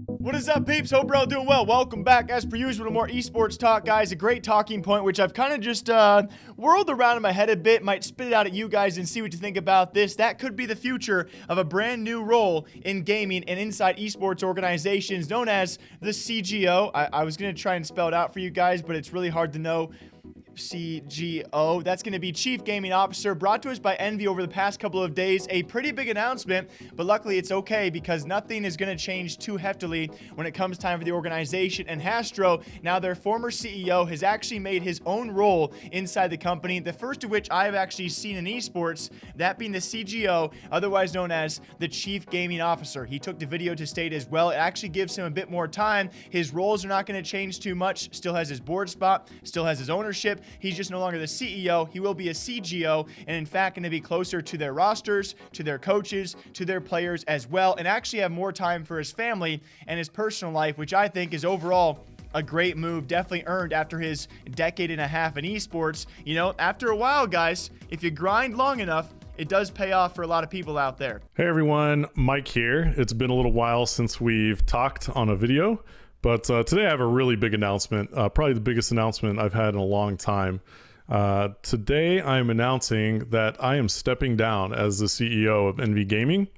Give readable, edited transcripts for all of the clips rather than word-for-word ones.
What is up, peeps? Hope you're all doing well. Welcome back, as per usual, to more esports talk, guys. A great talking point, which I've kind of just whirled around in my head a bit. Might spit it out at you guys and see what you think about this. That could be the future of a brand new role in gaming and inside esports organizations known as the CGO. I was going to try and spell it out for you guys, but it's really hard to know. CGO. That's going to be Chief Gaming Officer, brought to us by Envy over the past couple of days. A pretty big announcement, but luckily it's okay because nothing is going to change too heftily when it comes time for the organization. And Hastr0, now their former CEO, has actually made his own role inside the company, the first of which I have actually seen in esports, that being the CGO, otherwise known as the Chief Gaming Officer. He took the video to state as well. It actually gives him a bit more time. His roles are not going to change too much. Still has his board spot, still has his ownership. He's just no longer the CEO. He will be a CGO, and in fact going to be closer to their rosters, to their coaches, to their players as well, and actually have more time for his family and his personal life, which I think is overall a great move, definitely earned after his decade and a half in esports. You know, after a while, guys, if you grind long enough, it does pay off for a lot of people out there. Hey everyone, Mike here. It's been a little while since we've talked on a video. But today I have a really big announcement, probably the biggest announcement I've had in a long time. Today I'm announcing that I am stepping down as the CEO of Envy Gaming,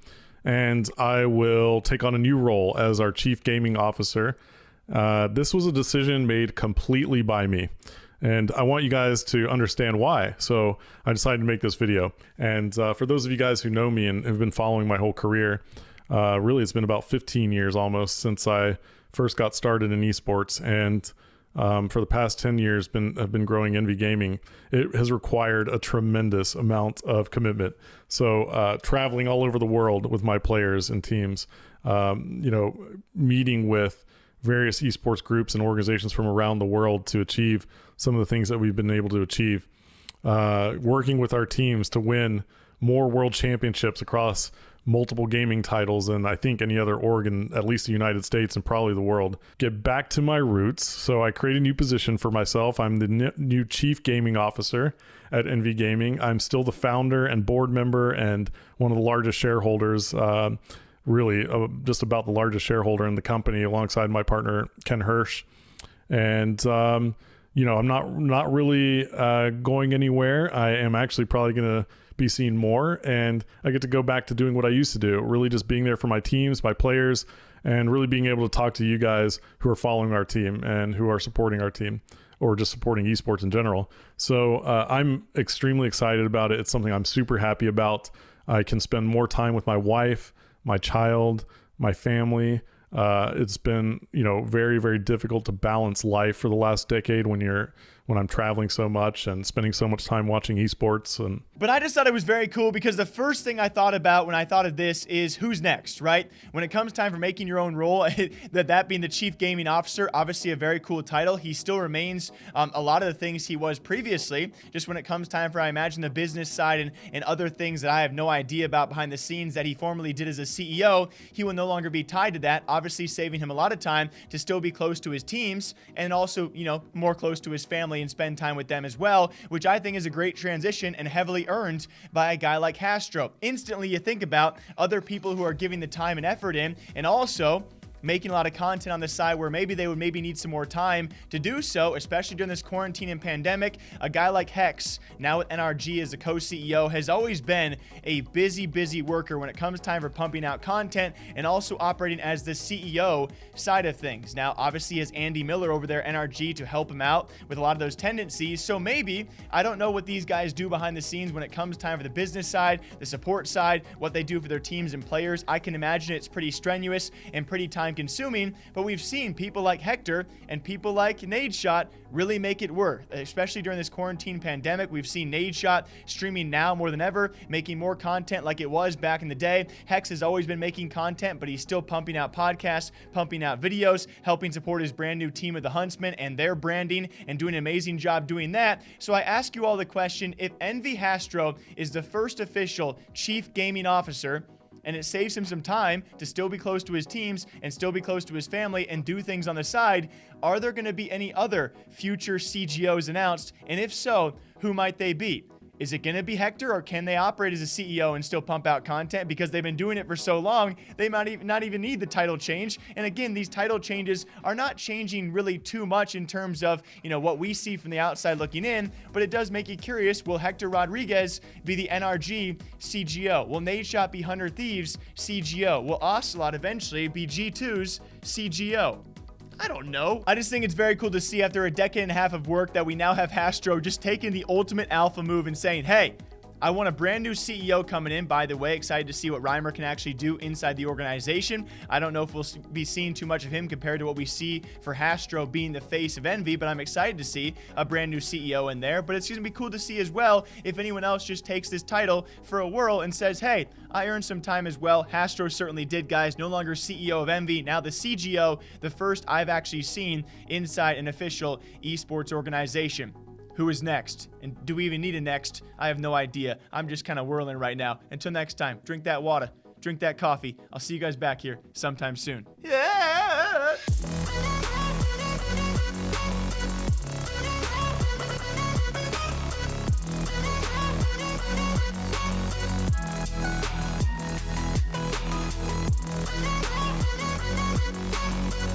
and I will take on a new role as our Chief Gaming Officer. This was a decision made completely by me, and I want you guys to understand why. So I decided to make this video. And for those of you guys who know me and have been following my whole career, really it's been about 15 years almost since I first got started in esports, and for the past 10 years have been growing Envy Gaming. It has required a tremendous amount of commitment. So traveling all over the world with my players and teams, you know, meeting with various esports groups and organizations from around the world to achieve some of the things that we've been able to achieve, working with our teams to win more world championships across multiple gaming titles than I think any other org in at least the United States and probably the world. Get back to my roots. So I create a new position for myself. I'm the new Chief Gaming Officer at Envy Gaming. I'm still the founder and board member and one of the largest shareholders, really just about the largest shareholder in the company, alongside my partner Ken Hirsch. And you know, I'm not really going anywhere. I am actually probably going to be seen more, and I get to go back to doing what I used to do, really just being there for my teams, my players, and really being able to talk to you guys who are following our team and who are supporting our team, or just supporting esports in general. So I'm extremely excited about it. It's something I'm super happy about. I can spend more time with my wife, my child, my family. It's been, you know, very, very difficult to balance life for the last decade when I'm traveling so much and spending so much time watching esports. But I just thought it was very cool because the first thing I thought about when I thought of this is who's next, right? When it comes time for making your own role, that being the Chief Gaming Officer, obviously a very cool title. He still remains a lot of the things he was previously. Just when it comes time for, I imagine, the business side and other things that I have no idea about behind the scenes that he formerly did as a CEO, he will no longer be tied to that, obviously saving him a lot of time to still be close to his teams and also, you know, more close to his family and spend time with them as well, which I think is a great transition and heavily earned by a guy like Hastr0. Instantly, you think about other people who are giving the time and effort in, and also making a lot of content on the side where maybe they would need some more time to do so, especially during this quarantine and pandemic. A guy like Hecz, now with NRG as the co-CEO, has always been a busy worker when it comes time for pumping out content and also operating as the CEO side of things. Now, obviously, he has Andy Miller over there, NRG, to help him out with a lot of those tendencies. So maybe, I don't know what these guys do behind the scenes when it comes time for the business side, the support side, what they do for their teams and players. I can imagine it's pretty strenuous and pretty time consuming, but we've seen people like Hector and people like Nadeshot really make it work, especially during this quarantine pandemic. We've seen Nadeshot streaming now more than ever, making more content like it was back in the day. Hecz has always been making content, but he's still pumping out podcasts, pumping out videos, helping support his brand new team of the Huntsmen and their branding, and doing an amazing job doing that. So I ask you all the question, if Envy Hastr0 is the first official Chief Gaming Officer, and it saves him some time to still be close to his teams and still be close to his family and do things on the side, are there going to be any other future CGOs announced? And if so, who might they be? Is it going to be Hector, or can they operate as a CEO and still pump out content? Because they've been doing it for so long, they might not even need the title change. And again, these title changes are not changing really too much in terms of, what we see from the outside looking in, but it does make you curious. Will Hector Rodriguez be the NRG CGO? Will Nadeshot be 100 Thieves CGO? Will Ocelot eventually be G2's CGO? I don't know. I just think it's very cool to see, after a decade and a half of work, that we now have Hastr0 just taking the ultimate alpha move and saying, hey, I want a brand new CEO coming in. By the way, excited to see what Reimer can actually do inside the organization. I don't know if we'll be seeing too much of him compared to what we see for Hastr0 being the face of Envy, but I'm excited to see a brand new CEO in there. But it's going to be cool to see as well if anyone else just takes this title for a whirl and says, hey, I earned some time as well. Hastr0 certainly did, guys. No longer CEO of Envy, now the CGO, the first I've actually seen inside an official esports organization. Who is next? And do we even need a next? I have no idea. I'm just kind of whirling right now. Until next time, drink that water, drink that coffee. I'll see you guys back here sometime soon. Yeah.